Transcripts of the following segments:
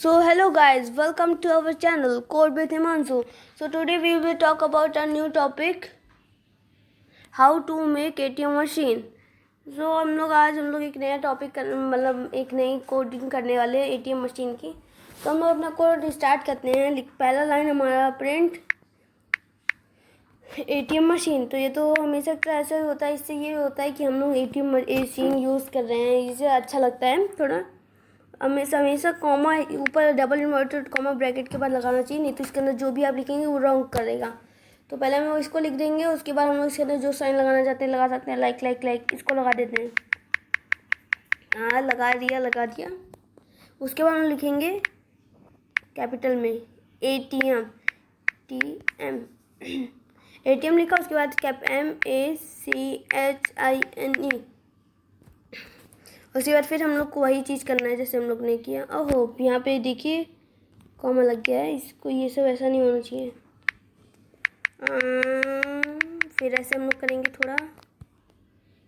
So hello guys, welcome to our channel Code with Himanshu. So today we will talk about a new topic, how to make ATM machine. So हम लोग एक नया topic मतलब एक नई coding करने वाले हैं ATM मशीन की. तो हम लोग अपना कोड स्टार्ट करते हैं. पहला लाइन हमारा प्रिंट ATM मशीन. तो ये तो हमेशा ऐसा होता है. इससे ये होता है कि हम लोग ATM मशीन यूज़ कर रहे हैं, इसे अच्छा लगता है थोड़ा. हमेशा कॉमा ऊपर डबल इन्वर्टेड कॉमा ब्रैकेट के बाद लगाना चाहिए, नहीं तो इसके अंदर जो भी आप लिखेंगे वो रॉन्ग करेगा. तो पहले हम लोग इसको लिख देंगे, उसके बाद हम लोग इसके अंदर जो साइन लगाना चाहते हैं लगा सकते हैं. लाइक इसको लगा देते हैं. हाँ, लगा दिया. उसके बाद हम लिखेंगे कैपिटल में ATM ATM लिखा. उसके बाद MACHINE. उसके बाद फिर हम लोग को वही चीज़ करना है जैसे हम लोग ने किया. ओहो, यहाँ पे देखिए कॉमा लग गया है. इसको ये सब ऐसा नहीं होना चाहिए. फिर ऐसे हम लोग करेंगे थोड़ा.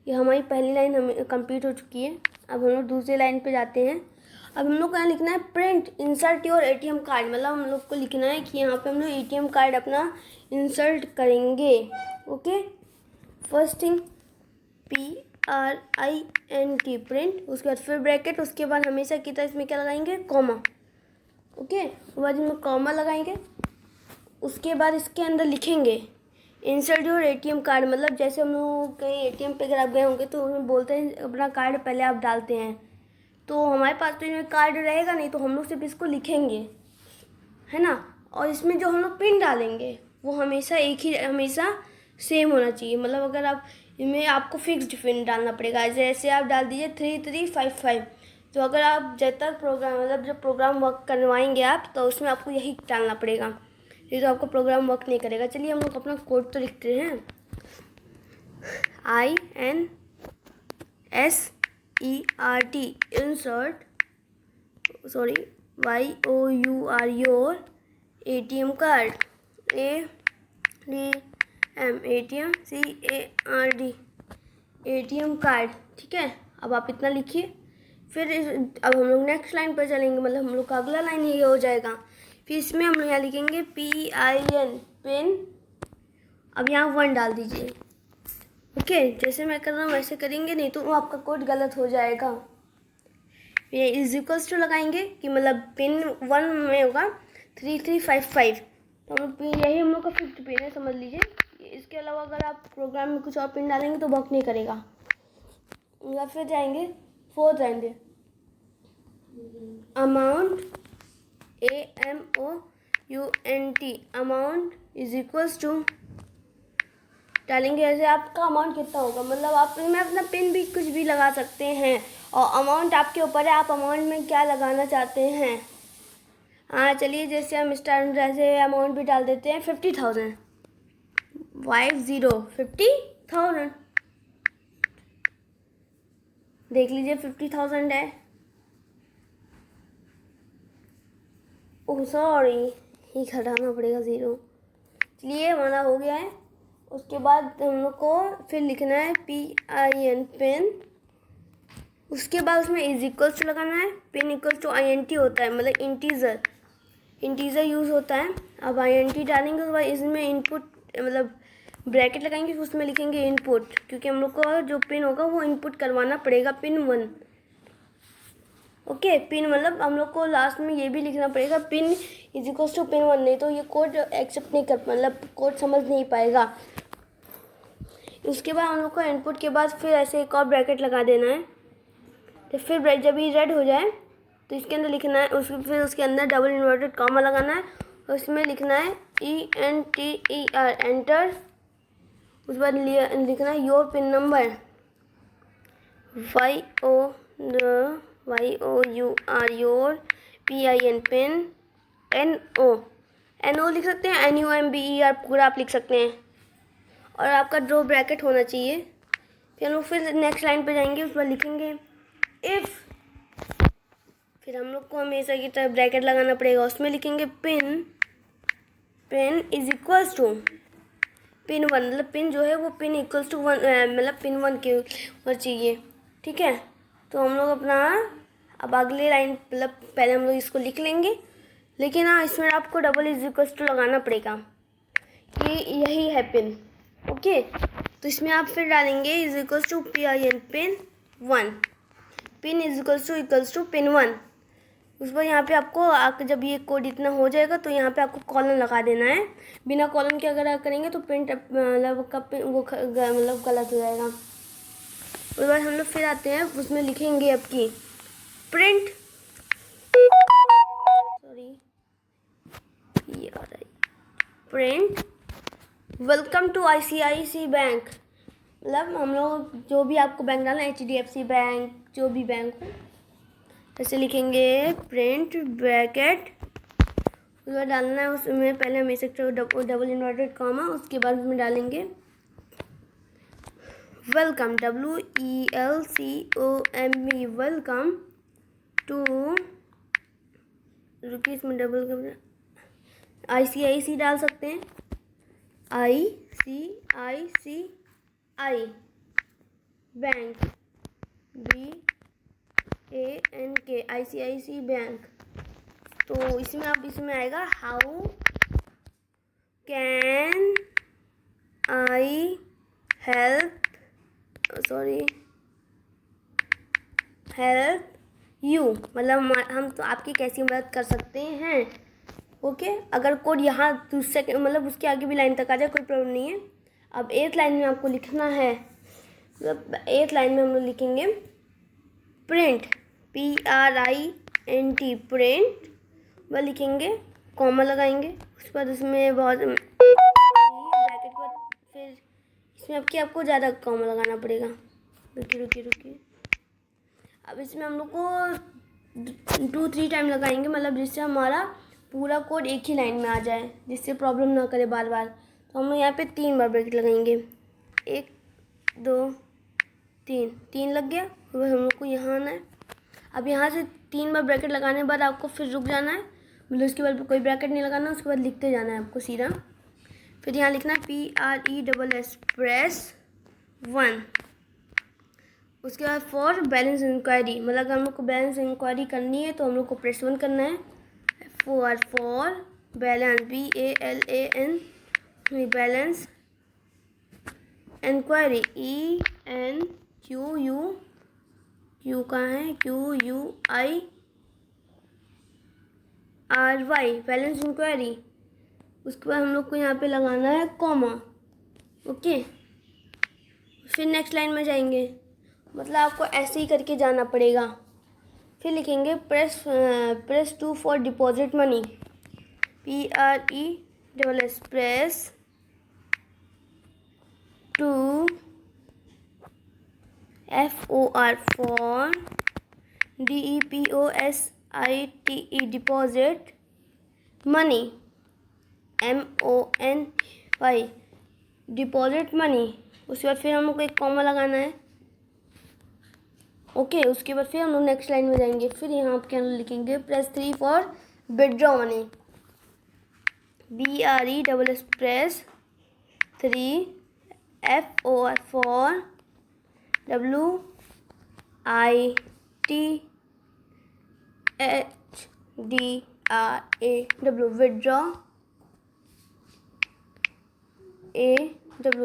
ये हमारी पहली लाइन हमें कंप्लीट हो चुकी है. अब हम लोग दूसरी लाइन पे जाते हैं. अब हम लोग को यहाँ लिखना है print insert your ATM card. मतलब हम लोग को लिखना है कि यहाँ पे हम लोग ATM कार्ड अपना इंसर्ट करेंगे. Okay, first thing PRINT print. उसके बाद फिर ब्रैकेट. उसके बाद हमेशा की तरह इसमें क्या लगाएंगे, कॉमा. ओके, उसके बाद इसमें कॉमा लगाएंगे. उसके बाद इसके अंदर लिखेंगे इंसर्ट योर ATM कार्ड. मतलब जैसे हम लोग कहीं ATM पे अगर आप गए होंगे तो उन्हें बोलते हैं अपना कार्ड पहले आप डालते हैं. तो हमारे पास तो इसमें कार्ड रहेगा नहीं, तो हम लोग सिर्फ इसको लिखेंगे, है ना. और इसमें जो हम लोग पिन डालेंगे वो हमेशा सेम होना चाहिए. मतलब अगर आप इनमें आपको फिक्स्ड पिन डालना पड़ेगा. जैसे आप डाल दीजिए 3355. तो अगर आप जब तक जब प्रोग्राम वर्क करवाएंगे आप, तो उसमें आपको यही डालना पड़ेगा. ये तो आपको प्रोग्राम वर्क नहीं करेगा. चलिए हम लोग अपना कोड तो लिखते हैं. INSERT insert YOUR your ATM card. ATM CARD ATM card. ठीक है, अब आप इतना लिखिए. फिर अब हम लोग नेक्स्ट लाइन पर चलेंगे. मतलब हम लोग का अगला लाइन ये हो जाएगा. फिर इसमें हम लोग यहाँ लिखेंगे PIN पिन. अब यहाँ 1 डाल दीजिए. ओके, जैसे मैं कर रहा हूँ वैसे करेंगे, नहीं तो वो आपका कोड गलत हो जाएगा. ये इक्वल्स टू लगाएंगे कि मतलब पिन 1 में होगा 3355. तो यही हम लोग का फिफ्थ पिन है, समझ लीजिए. इसके अलावा अगर आप प्रोग्राम में कुछ और पिन डालेंगे तो वर्क नहीं करेगा. या फिर जाएंगे फोर्थ लाइन पे. Amount AMOUNT amount is equals to डालेंगे. ऐसे आपका अमाउंट कितना होगा, मतलब आप में अपना पिन भी कुछ भी लगा सकते हैं. और अमाउंट आपके ऊपर है, आप अमाउंट में क्या लगाना चाहते हैं. हाँ, चलिए जैसे हम जैसे अमाउंट भी डाल देते हैं 50,000. 50,000 देख लीजिए 50,000 है. ओह सॉरी, ही घटाना पड़ेगा 0. चलिए हमारा हो गया है. उसके बाद हम लोग को फिर लिखना है PIN पिन. उसके बाद उसमें इज इक्वल्स टू लगाना है. पिन इक्वल्स टू INT होता है, मतलब इंटीजर यूज़ होता है. अब INT डालेंगे. उसके बाद इसमें इनपुट मतलब ब्रैकेट लगाएंगे. फिर उसमें लिखेंगे इनपुट, क्योंकि हम लोग को जो पिन होगा वो इनपुट करवाना पड़ेगा, पिन 1. ओके, पिन मतलब हम लोग को लास्ट में ये भी लिखना पड़ेगा pin is equals to pin 1, नहीं तो ये कोड एक्सेप्ट नहीं कर, मतलब कोड समझ नहीं पाएगा. उसके बाद हम लोग को इनपुट के बाद फिर ऐसे एक और ब्रैकेट लगा देना है. तो फिर जब ये रेड हो जाए तो इसके अंदर लिखना है, फिर उसके अंदर डबल इन्वर्टेड कॉमा लगाना है. उसमें लिखना है ENTER एंटर. उसके बाद लिखना है your pin number YOUR your PIN pin NO लिख सकते हैं, NUMBER पूरा आप लिख सकते हैं. और आपका जो ब्रैकेट होना चाहिए. फिर हम लोग फिर नेक्स्ट लाइन पे जाएंगे. उस पर लिखेंगे इफ़. फिर हम लोग को हमेशा की तरह ब्रैकेट लगाना पड़ेगा. उसमें लिखेंगे pin is equals to pin 1. मतलब पिन जो है वो पिन इक्वल्स टू 1, मतलब पिन 1 के ऊपर चाहिए. ठीक है, तो हम लोग अपना अब अगली लाइन मतलब पहले हम लोग इसको लिख लेंगे, लेकिन हाँ इसमें आपको डबल इज इक्वल्स टू लगाना पड़ेगा, कि यही है पिन। ओके, तो इसमें आप फिर डालेंगे is equals to PIN pin 1, pin equals to pin 1। उस पर यहाँ पे आपको जब ये कोड इतना हो जाएगा तो यहाँ पे आपको कॉलन लगा देना है। बिना कॉलन के अगर आप करेंगे तो प्रिंट मतलब मतलब गलत हो जाएगा। उसके बाद हम लोग फिर आते हैं, उसमें लिखेंगे आपकी प्रिंट, सॉरी ये आ रहा है, print welcome to ICICI bank. मतलब हम लोग जो भी आपको बैंक डालना है, HDFC बैंक, जो भी बैंक हो, ऐसे लिखेंगे प्रिंट ब्रैकेट, उसके बाद डालना है उसमें पहले हम इसे डबल इन्वर्टेड कॉमा, उसके बाद उसमें डालेंगे वेलकम WELCOME वेलकम टू, रुकिए इसमें डबल ICICI डाल सकते हैं, ICICI bank, BANK ICICI bank. तो इसमें आएगा how can I help you, मतलब हम तो आपकी कैसी मदद कर सकते हैं। ओके, अगर कोड यहाँ दूसरे मतलब उसके आगे भी लाइन तक आ जाए कोई प्रॉब्लम नहीं है। अब 8th लाइन में आपको लिखना है, मतलब 8th लाइन में हम लोग लिखेंगे प्रिंट PRINT प्रिंट, वह लिखेंगे कॉमा लगाएंगे, उसके बाद उसमें बहुत ब्रैकेट के बाद फिर इसमें आपको ज़्यादा कॉमा लगाना पड़ेगा। रुकिए अब इसमें हम लोग को 2-3 टाइम लगाएंगे, मतलब जिससे हमारा पूरा कोड एक ही लाइन में आ जाए, जिससे प्रॉब्लम ना करे बार बार। तो हम लोग यहाँ पे 3 बार ब्रैकेट लगाएंगे, 1 2 3 लग गया। अब हम लोग को यहाँ आना है, अब यहाँ से 3 बार ब्रैकेट लगाने के बाद आपको फिर रुक जाना है, मतलब उसके बाद कोई ब्रैकेट नहीं लगाना, उसके बाद लिखते जाना है आपको सीधा। फिर यहाँ लिखना है PRESS प्रेस 1, उसके बाद फॉर बैलेंस इंक्वायरी, मतलब अगर हम लोग को बैलेंस इंक्वायरी करनी है तो हम लोग को प्रेस 1 करना है। For balance BALAN balance enquiry ENQU कहाँ है QUIRY बैलेंस इंक्वायरी। उसके बाद हम लोग को यहाँ पे लगाना है कॉमा। ओके, फिर नेक्स्ट लाइन में जाएंगे, मतलब आपको ऐसे ही करके जाना पड़ेगा। फिर लिखेंगे press 2 for deposit money, PRESS press 2 FOR for DEPOSITE deposit money MONY deposit money. उसके बाद फिर हम लोग को एक कॉमा लगाना है। ओके, उसके बाद फिर हम लोग नेक्स्ट लाइन में जाएंगे, फिर यहाँ आपके अंदर लिखेंगे press 3 for withdraw money, BRESS press 3 FOR for WITHDRAW withdraw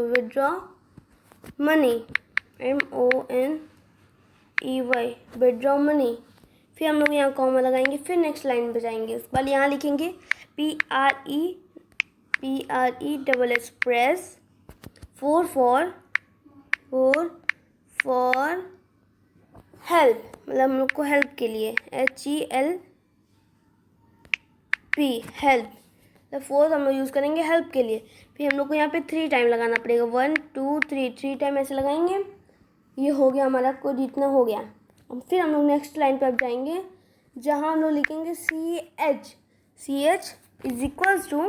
withdraw money MONEY withdraw money. फिर हम लोग यहाँ कॉमा लगाएंगे, फिर नेक्स्ट लाइन पे जाएंगे, उसके बाद यहाँ लिखेंगे PRESS प्रेस 4 फॉर हेल्प, मतलब हम लोग को हेल्प के लिए HELP हेल्प, तो 4 हम लोग यूज़ करेंगे हेल्प के लिए। फिर हम लोग को यहाँ पे 3 टाइम लगाना पड़ेगा, 1 2 3 टाइम ऐसे लगाएंगे। ये हो गया हमारा कोड, इतना हो गया। अब फिर हम लोग नेक्स्ट लाइन पे अब जाएंगे, जहाँ हम लोग लिखेंगे CH is equals to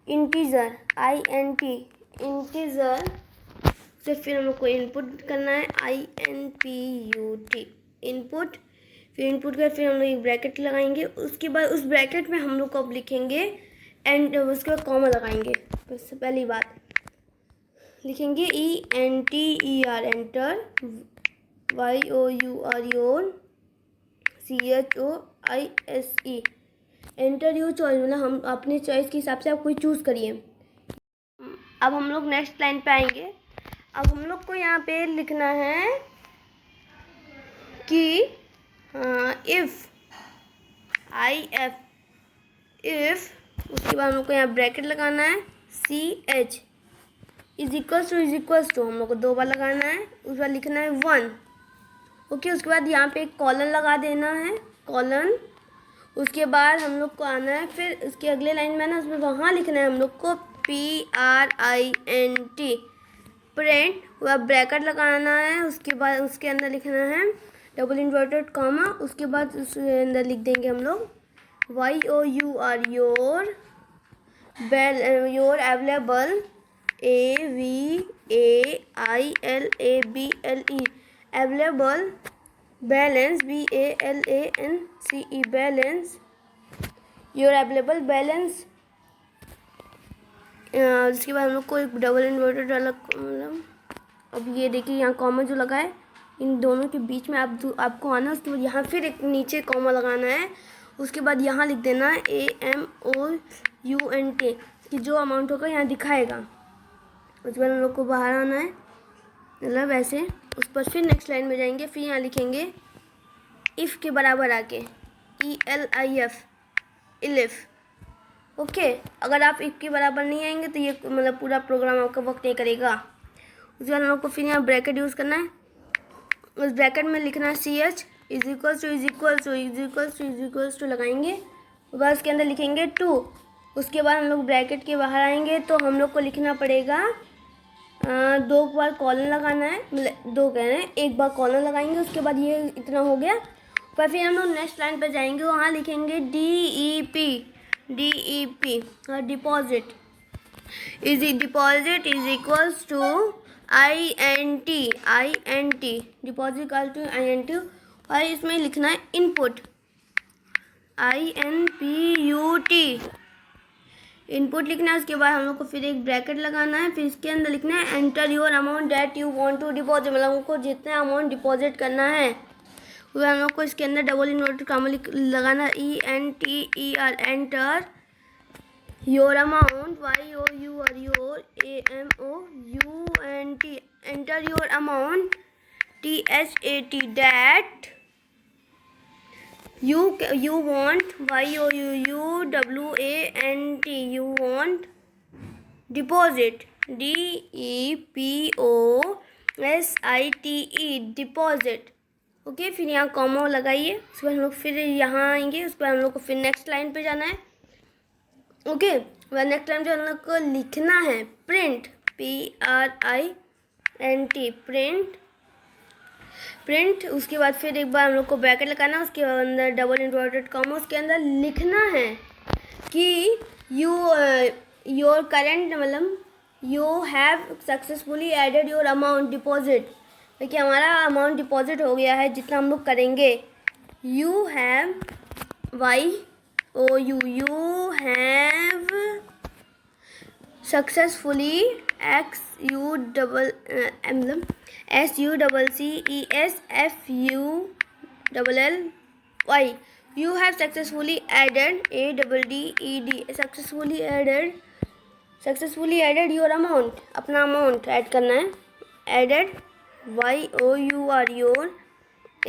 integer INT integer से फिर हम लोग को इनपुट करना है INPUT इनपुट। फिर इनपुट कर फिर हम लोग एक ब्रैकेट लगाएंगे, उसके बाद उस ब्रैकेट में हम लोग को अब लिखेंगे एंड, उसके बाद कॉमा लगाएंगे। सबसे पहली बात लिखेंगे ENTER enter, YOUR your, CHOISE। Enter your choice, मतलब हम अपने चॉइस के हिसाब से आप कोई चूज़ करिए। अब हम लोग नेक्स्ट लाइन पे आएंगे। अब हम लोग को यहाँ पे लिखना है कि इफ़ उसके बाद हम लोग को यहाँ ब्रैकेट लगाना है, CH इज इक्वल्स टू हम लोग को 2 बार लगाना है, उसके बाद लिखना है 1। ओके, उसके बाद यहाँ पे एक कॉलन लगा देना है, कॉलन। उसके बाद हम लोग को आना है, फिर उसके अगले लाइन में ना उसमें वहाँ लिखना है हम लोग को PRINT, प्रिंट। वह ब्रैकेट लगाना है, उसके बाद उसके अंदर लिखना है डबल इन्वर्टेड कॉमा। उसके बाद उसके अंदर लिख देंगे हम लोग YOUR your available AVAILABLE available, balance BALANCE balance, your available balance. उसके बाद हम लोग को एक डबल इन्वर्टेड वाला, मतलब अब ये देखिए यहाँ कॉमा जो लगा है इन दोनों के बीच में आपको आना है। उसके बाद यहाँ फिर एक नीचे कॉमा लगाना है। उसके बाद यहाँ लिख देना है AMOUNT कि जो अमाउंट होगा यहाँ दिखाएगा। उसके बाद हम लोग को बाहर आना है, मतलब ऐसे। उस पर फिर नेक्स्ट लाइन में जाएंगे, फिर यहाँ लिखेंगे इफ़ के बराबर आके ELIF इलिफ। ओके, अगर आप इफ़ के बराबर नहीं आएंगे तो ये मतलब पूरा प्रोग्राम आपका वर्क नहीं करेगा। उसके बाद हम लोग को फिर यहाँ ब्रैकेट यूज़ करना है। उस ब्रैकेट में लिखना है CH इज इक्वल्स टू लगाएंगे। उसके बाद उसके अंदर लिखेंगे 2। उसके बाद हम लोग ब्रैकेट के बाहर आएंगे तो हम लोग को लिखना पड़ेगा 2 बार कॉलन लगाना है, मतलब 2 कह रहे हैं, 1 बार कॉलन लगाएंगे। उसके बाद ये इतना हो गया। पर फिर हम लोग नेक्स्ट लाइन पर जाएंगे, वहाँ लिखेंगे DEP deposit is equals to INT deposit equal to INT। और इसमें लिखना है इनपुट INPUT इनपुट लिखना है। उसके बाद हम लोग को फिर एक ब्रैकेट लगाना है, फिर इसके अंदर लिखना है enter your amount that you want to deposit, मतलब हमको जितना अमाउंट डिपॉजिट करना है वो हम लोग को इसके अंदर डबल इन्वर्टेड कॉमा लगाना ENTER enter your amount YOUR AMOUNT enter your amount THAT that you want YOUWANT you want deposit DEPOSITE deposit। Okay, फिर यहाँ कॉमा लगाइए। उसके बाद हम लोग फिर यहाँ आएंगे। उस पर हम लोग को फिर नेक्स्ट लाइन पे जाना है। ओके, वह नेक्स्ट लाइन पे हम लोग को लिखना है प्रिंट PRINT प्रिंट। उसके बाद फिर एक बार हम लोग को ब्रैकेट लगाना है, उसके अंदर डबल इन्वर्टेड कॉमा। उसके अंदर लिखना है कि योर करेंट, मतलब you have successfully added your amount deposit, देखिए हमारा अमाउंट डिपॉजिट हो गया है जितना हम लोग करेंगे। You have you have successfully SUCCESFULLY you have successfully added successfully added your amount, अपना अमाउंट ऐड करना है। Added YOUR your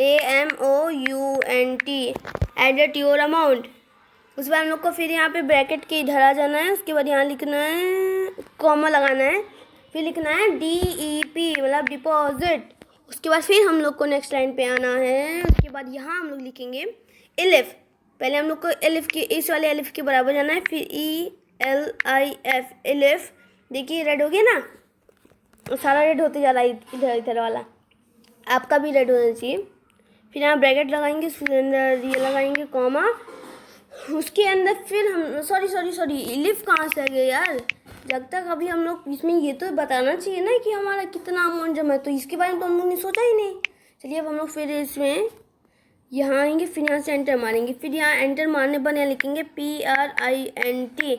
AMOUNT added your amount. उसके बाद हम लोग को फिर यहाँ पे ब्रैकेट के इधर आ जाना है। उसके बाद यहाँ लिखना है कॉमा लगाना है, फिर लिखना है DEP मतलब डिपॉजिट। उसके बाद फिर हम लोग को नेक्स्ट लाइन पे आना है। उसके बाद यहाँ हम लोग लिखेंगे एलिफ। पहले हम लोग को एलिफ के इस वाले एलिफ के बराबर जाना है, फिर ELIF एलिफ। देखिए रेड हो गया ना, सारा रेड होते जा रहा है इधर वाला, आपका भी रेड होना चाहिए। फिर यहाँ ब्रैकेट लगाएंगे, फिर अंदर ये लगाएंगे कॉमा। उसके अंदर फिर हम सॉरी एलिफ कहाँ से आ गया यार, जब तक अभी हम लोग इसमें ये तो बताना चाहिए ना कि हमारा कितना अमाउंट जमा है, तो इसके बारे में तो हम लोग ने सोचा ही नहीं। चलिए अब हम लोग फिर इसमें यहाँ आएंगे, फिर यहाँ से एंटर मारेंगे। फिर यहाँ एंटर मारने पर यहाँ लिखेंगे PRINT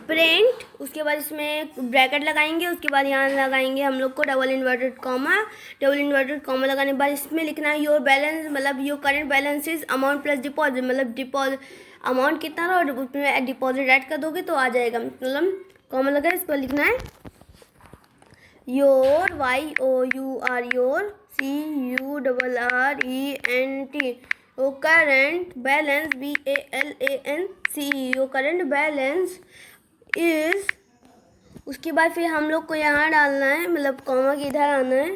प्रिंट, उसके बाद इसमें ब्रैकेट लगाएंगे, उसके बाद यहाँ लगाएंगे हम लोग को double inverted comma. Double inverted comma लगाने के बाद इसमें लिखना है योर बैलेंस, मतलब your current balance is amount plus deposit, मतलब डिपॉजिट अमाउंट कितना रहा और उसमें डिपॉजिट ऐड कर दोगे तो आ जाएगा, मतलब कॉमा लगा इस पर लिखना है your YOUR your CURRENT your current balance BALANCE your current balance is. उसके बाद फिर हम लोग को यहाँ डालना है, मतलब कॉमा के इधर आना है,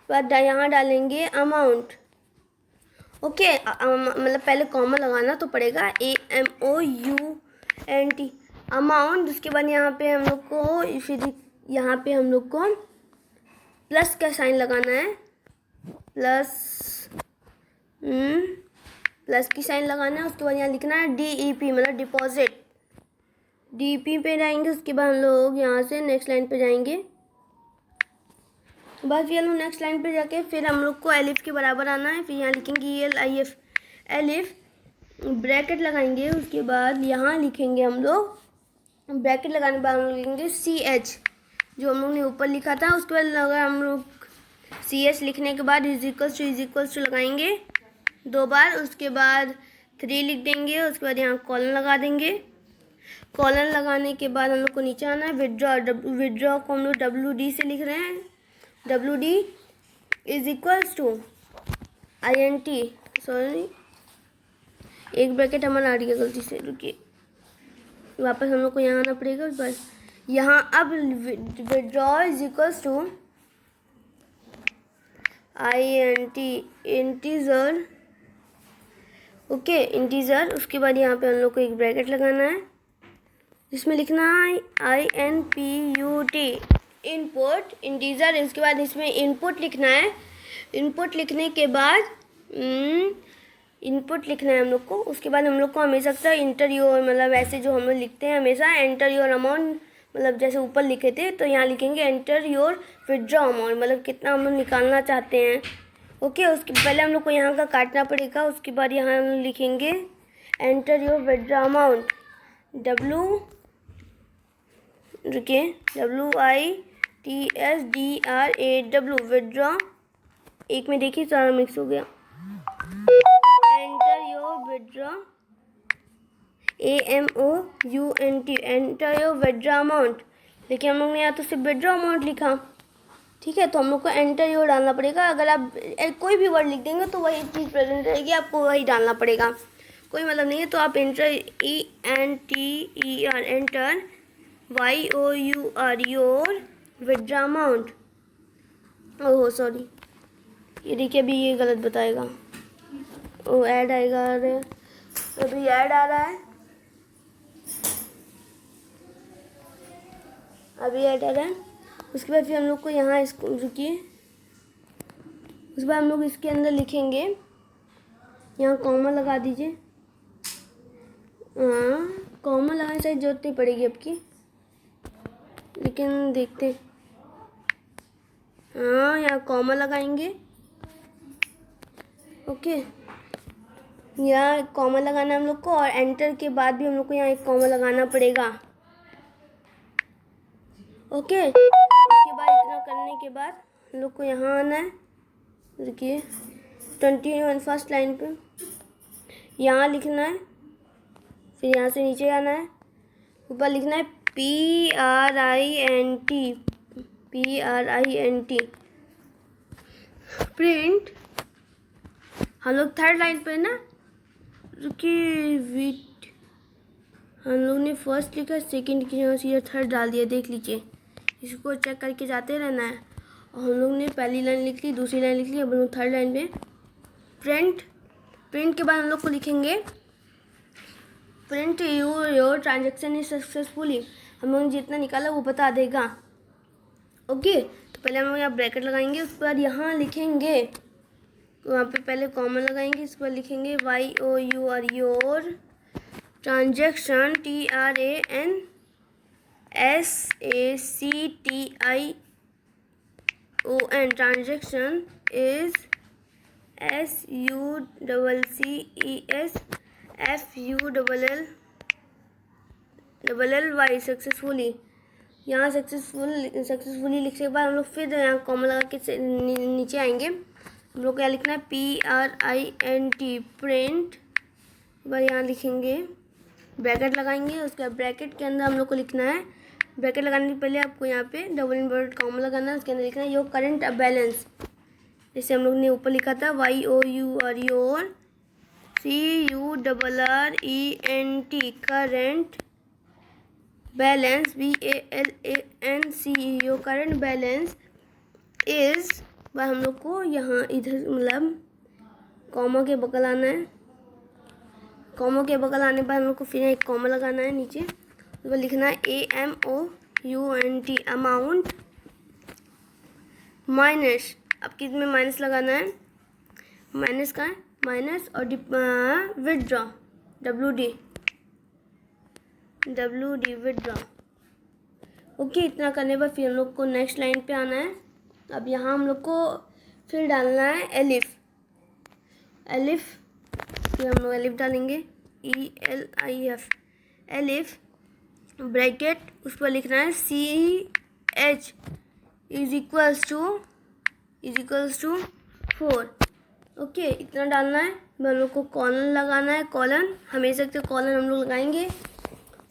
बाद यहाँ डालेंगे अमाउंट। ओके, मतलब पहले कॉमा लगाना तो पड़ेगा AMOUNT अमाउंट। उसके बाद यहाँ पे हम लोग को फिर यहाँ पे हम लोग को प्लस का साइन लगाना है, प्लस की साइन लगाना है। उसके बाद यहाँ लिखना है DEP मतलब डिपॉजिट, DP पे जाएंगे। उसके बाद हम लोग यहाँ से नेक्स्ट लाइन पे जाएंगे, बस फिर हम लोग नेक्स्ट लाइन पे जाके फिर हम लोग को एलिफ के बराबर आना है। फिर यहाँ लिखेंगे ELIF एलिफ, ब्रैकेट लगाएंगे। उसके बाद यहाँ लिखेंगे हम लोग, ब्रैकेट लगाने के बाद हम लोग लिखेंगे CH जो हम लोग ने ऊपर लिखा था। उसके बाद लगा हम लोग CH लिखने के बाद इज इक्वल्स टू लगाएंगे 2 बार। उसके बाद 3 लिख देंगे। उसके बाद यहाँ कॉलन लगा देंगे। कॉलन लगाने के बाद हम लोग को नीचे आना है विड्रॉ को हम लोग WD से लिख रहे हैं, WD is equals to INT, sorry एक ब्रैकेट हमारा आ गया गलती से, रुकिए वापस हम लोग को यहाँ आना पड़ेगा। बस यहाँ अब withdraw is equals to INT integer, okay integer. उसके बाद यहाँ पे हम लोग को एक ब्रैकेट लगाना है जिसमें लिखना है INPUT इनपुट इंटीजर। इसके बाद इसमें इनपुट लिखना है। इनपुट लिखने के बाद इनपुट लिखना है हम लोग को। उसके बाद हम लोग को हमेशा तक इंटर योर, मतलब ऐसे जो हम लोग लिखते हैं हमेशा एंटर योर अमाउंट, मतलब जैसे ऊपर लिखे थे तो यहाँ लिखेंगे एंटर योर विड्रॉ अमाउंट, मतलब कितना हम लोग निकालना चाहते हैं। ओके, उसके पहले हम लोग को यहाँ का काटना पड़ेगा। उसके बाद यहाँ हम लोग लिखेंगे enter your withdraw amount WITSDRAW withdraw, एक में देखिए सारा मिक्स हो गया। Enter your withdraw AMOUNT enter your withdraw amount, लेकिन हम लोग ने यहाँ तो सिर्फ विड्रॉ अमाउंट लिखा, ठीक है, तो हम लोग को एंटर योर डालना पड़ेगा। अगर आप कोई भी वर्ड लिख देंगे तो वही चीज़ प्रेजेंट रहेगी, आपको वही डालना पड़ेगा, कोई मतलब नहीं है। तो आप enter ENTER enter YOUR your withdraw amount, oh sorry ये देखिए अभी ये गलत बताएगा, ओ ऐड आएगा, अरे अभी ऐड आ रहा है, अभी ऐड आ रहा है। उसके बाद फिर हम लोग को यहाँ इसको रुकिए, उसके बाद हम लोग इसके अंदर लिखेंगे, यहाँ कॉमा लगा दीजिए। हाँ कॉमा लगाने से जरूरत नहीं पड़ेगी आपकी, लेकिन देखते हैं। हाँ यहाँ कॉमा लगाएंगे, ओके यहाँ कॉमा लगाना है हम लोग को, और एंटर के बाद भी हम लोग को यहाँ एक कॉमा लगाना पड़ेगा। ओके, उसके बाद इतना करने के बाद हम लोग को यहाँ आना है, देखिए 21 फर्स्ट लाइन पे यहाँ लिखना है। फिर यहाँ से नीचे आना है, ऊपर लिखना है PRINT प्रिंट। हम लोग थर्ड लाइन पे ना, रुकिए विट, हम लोग ने फर्स्ट लिखा, सेकंड की जगह से थर्ड डाल दिया, देख लीजिए, इसको चेक करके जाते रहना है। और हम लोग ने पहली लाइन लिख ली, दूसरी लाइन लिख ली, अब हम लोग थर्ड लाइन पे प्रिंट। प्रिंट के बाद हम लोग को लिखेंगे print your transaction is successfully, हम लोग जितना निकाला वो बता देगा। ओके, तो पहले हम लोग यहाँ ब्रैकेट लगाएंगे, उसके बाद यहाँ लिखेंगे, वहाँ पे पहले कॉमा लगाएंगे, इस पर लिखेंगे YOUR your transaction TRANSACTION transaction is SUCCES FULL LLY successfully. यहाँ सक्सेसफुली लिखने के बाद हम लोग फिर यहाँ कॉमा लगा के नीचे आएंगे। हम लोग क्या लिखना है, PRINT प्रिंट। बार यहाँ लिखेंगे, ब्रैकेट लगाएंगे, उसके बाद ब्रैकेट के अंदर हम लोग को लिखना है, ब्रैकेट लगाने से पहले आपको यहाँ पे डबल इन्वर्टेड कॉमा लगाना है, उसके अंदर लिखना है योर करंट बैलेंस। जैसे हम लोग ने ऊपर लिखा था YOUR your CURRENT current balance, BALANCE your current balance is. बार हम लोग को यहाँ इधर मतलब कॉमा के बगल आना है, कॉमा के बगल आने पर हम लोग को फिर एक कॉमा लगाना है नीचे, उसको लिखना है AMOUNT अमाउंट माइनस। अब किस में माइनस लगाना है, माइनस का है माइनस, और विथड्रॉ WD विथड्रॉ। ओके, इतना करने पर फिर हम लोग को नेक्स्ट लाइन पे आना है। अब यहाँ हम लोग को फिर डालना है एलिफ, फिर हम लोग एलिफ डालेंगे ELIF एलिफ, ब्रैकेट, उस पर लिखना है CH is equals to 4। Okay, इतना डालना है। हम लोग को कॉलन लगाना है, कॉलन हमेशा से कॉलन हम लोग लगाएंगे।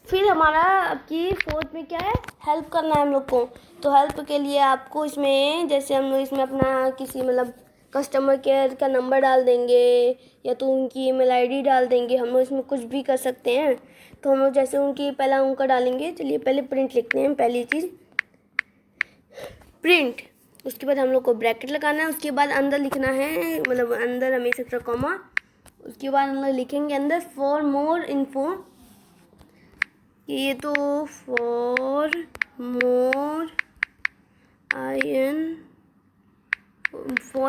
फिर हमारा आपकी फोर्थ में क्या है, हेल्प करना है हम लोग को। तो हेल्प के लिए आपको इसमें, जैसे हम लोग इसमें अपना किसी मतलब कस्टमर केयर का नंबर डाल देंगे या तो उनकी ईमेल आईडी डाल देंगे, हम लोग इसमें कुछ भी कर सकते हैं। तो हम लोग जैसे उनकी पहला उनका डालेंगे, चलिए पहले प्रिंट लिखते हैं। पहली चीज़ प्रिंट, उसके बाद हम लोग को ब्रैकेट लगाना है, उसके बाद अंदर लिखना है, मतलब अंदर हमेशा कॉमा, उसके बाद हम लोग लिखेंगे अंदर फॉर मोर इन्फो। ये तो for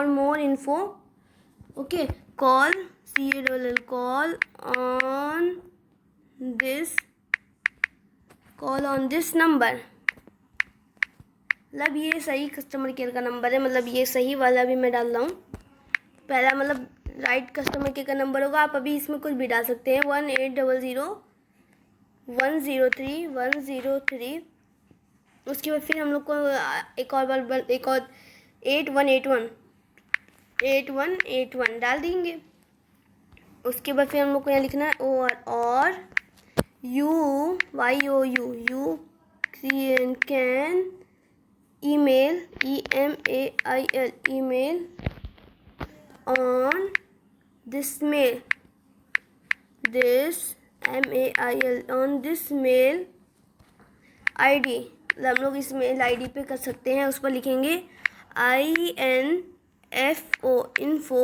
more info. Okay, call call on this number. मतलब ये सही कस्टमर केयर का नंबर है, मतलब ये सही वाला भी मैं डाल रहा हूँ। पहला मतलब राइट कस्टमर केयर का नंबर होगा, आप अभी इसमें कुछ भी डाल सकते हैं, 1800-103-103। उसके बाद फिर हम लोग को एक और 8181 डाल देंगे। उसके बाद फिर हम लोग को यहाँ लिखना है और YOU can email email on this mail on this mail ID। हम लोग इस मेल ID पे कर सकते हैं, उस पर लिखेंगे INFO info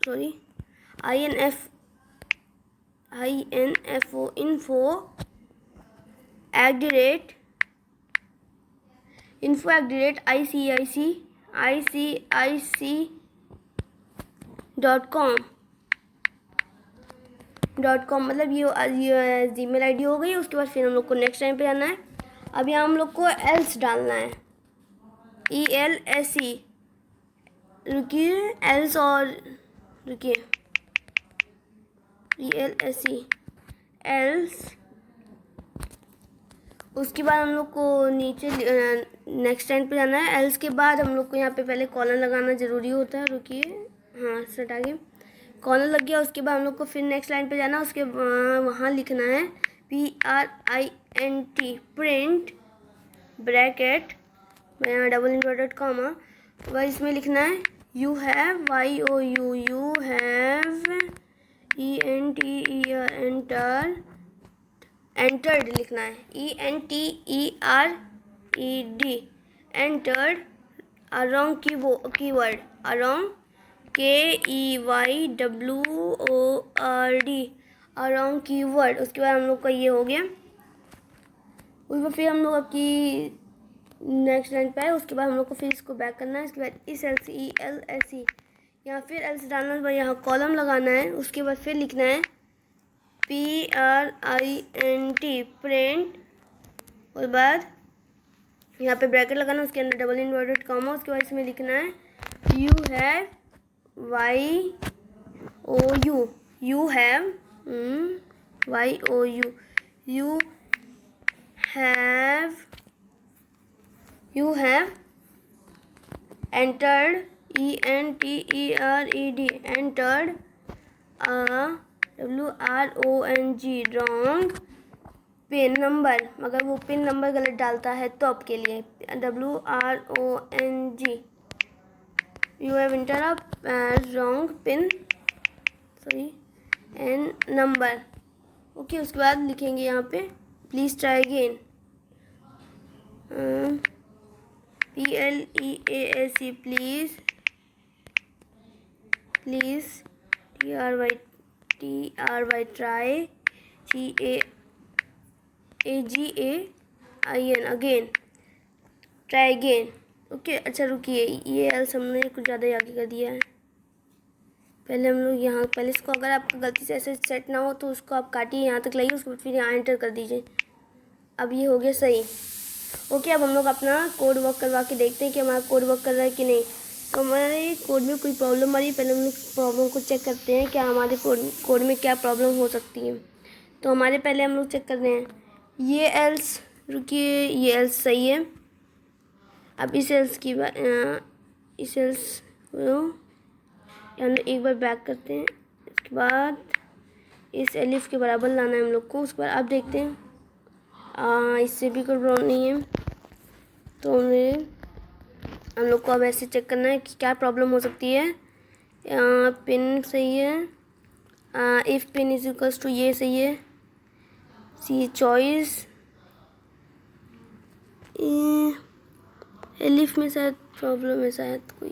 @ICIC.com मतलब ये जीमेल आईडी हो गई। उसके बाद फिर हम लोग को नेक्स्ट टाइम पे जाना है। अब यहाँ हम लोग को एल्स डालना है, ELSE। रुकिए, एल्स और रुकिए, ELSE एल्स। उसके बाद हम लोग को नीचे नेक्स्ट टाइम पे जाना है। एल्स के बाद हम लोग को यहाँ पे पहले कॉलन लगाना ज़रूरी होता है। रुकिए, हाँ सेट आ गया, कॉलन लग गया। उसके बाद हम लोग को फिर नेक्स्ट लाइन पे जाना, उसके वहाँ लिखना है PRINT प्रिंट, ब्रैकेट, यहाँ डबल इन्वर्टेड कॉमा, वह इसमें लिखना है यू हैव एंटर्ड लिखना है, ENTERED entered around keyword, around KEYWORD around keyword. उसके बाद हम लोग का ये हो गया। उसको फिर हम लोग आपकी नेक्स्ट लाइन पे है। उसके बाद हम लोग को फिर इसको बैक करना है। इसके बाद इस ELSE यहाँ फिर एल्स डालना है, यहाँ कॉलम लगाना है। उसके बाद फिर लिखना है PRINT प्रिंट, और बाद यहाँ पे ब्रैकेट लगाना, उसके अंदर डबल इन्वर्टेड कॉमा। उसके बाद इसमें लिखना है you have YOU have entered entered entered wrong pin number, मगर वो पिन नंबर गलत डालता है तो आपके लिए wrong you have entered a wrong pin and number. Okay, उसके बाद लिखेंगे यहाँ पे please try again, PLEASE please TRY try GAAGAIN again, try again. Okay, अच्छा रुकिए, ये एल्स हमने कुछ ज़्यादा आगे कर दिया है। पहले हम लोग यहाँ, पहले इसको अगर आपका गलती से ऐसे सेट ना हो तो उसको आप काटिए, यहाँ तक लाइए, उसके बाद फिर यहाँ एंटर कर दीजिए। अब ये हो गया सही। ओके, अब हम लोग अपना कोड वर्क करवा के देखते हैं कि हमारा कोड वर्क कर रहा है कि नहीं। तो हमारे कोड में कोई प्रॉब्लम आ रही है, पहले हम लोग प्रॉब्लम को चेक करते हैं क्या हमारे कोड में क्या प्रॉब्लम हो सकती है। तो हमारे पहले हम लोग चेक कर रहे हैं ये एल्स, रुकिए, ये एल्स सही है। अब इस एल्स की बात, इस एल्स को हम एक बार बैक करते हैं, इसके बाद इस एलिफ के बराबर लाना है हम लोग को। उसके बाद आप देखते हैं इससे भी कोई प्रॉब्लम नहीं है, तो हम लोग को अब ऐसे चेक करना है कि क्या प्रॉब्लम हो सकती है। पिन सही है, if pin is equals to ये सही है, सी चॉइस, एलिफ में शायद प्रॉब्लम है, शायद कोई।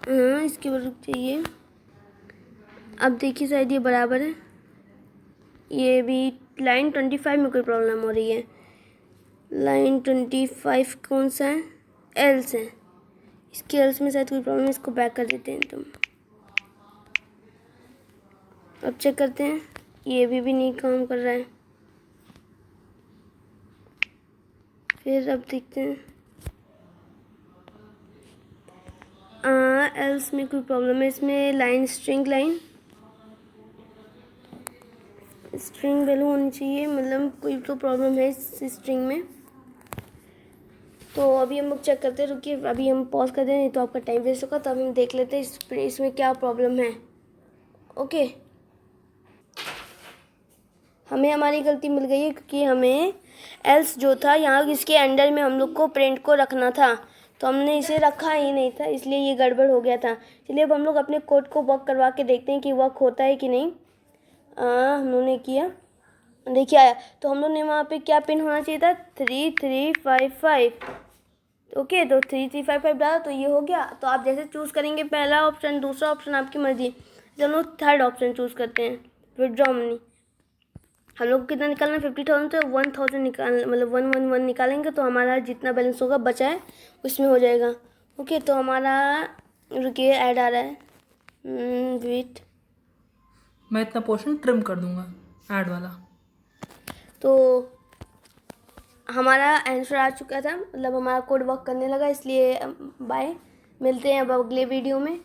हाँ, इसके बाद रुक चाहिए। अब देखिए शायद ये बराबर है, ये भी लाइन 25 में कोई प्रॉब्लम हो रही है। लाइन 25 कौन सा है, एल्स है, इसके एल्स में शायद कोई प्रॉब्लम है, इसको बैक कर देते हैं तुम। अब चेक करते हैं, ये भी नहीं काम कर रहा है। फिर अब देखते हैं एल्स में कोई प्रॉब्लम है, इसमें लाइन स्ट्रिंग वैल्यू होनी चाहिए, मतलब कोई तो प्रॉब्लम है इस स्ट्रिंग में। तो अभी हम लोग चेक करते हैं, रुकिए, अभी हम पॉज कर दें, नहीं तो आपका टाइम वेस्ट होगा। तो अभी हम देख लेते हैं इसमें क्या प्रॉब्लम है। ओके, हमें हमारी गलती मिल गई है, क्योंकि हमें एल्स जो था यहाँ इसके अंडर में हम लोग को प्रिंट को रखना था, तो हमने इसे रखा ही नहीं था, इसलिए ये गड़बड़ हो गया था। चलिए अब हम लोग अपने कोड को वर्क करवा के देखते हैं कि वर्क होता है कि नहीं। हम लोगों ने किया, देखिए आया। तो हम लोग ने वहाँ पे क्या पिन होना चाहिए था, 3355। ओके, तो 3355 डाला तो ये हो गया। तो आप जैसे चूज़ करेंगे, पहला ऑप्शन, दूसरा ऑप्शन, आपकी मर्जी। तो हम लोग थर्ड ऑप्शन चूज़ करते हैं, विथड्रॉ मनी। हम लोग को कितना निकालना है, 50,000 से 1,000 निकाल, मतलब 111 निकालेंगे तो हमारा जितना बैलेंस होगा बचा है उसमें हो जाएगा। ओके, तो हमारा, रुकिए, ऐड आ रहा है, वेट, मैं इतना पोर्शन ट्रिम कर दूंगा ऐड वाला। तो हमारा आंसर आ चुका था, मतलब हमारा कोड वर्क करने लगा। इसलिए बाय, मिलते हैं अब अगले वीडियो में।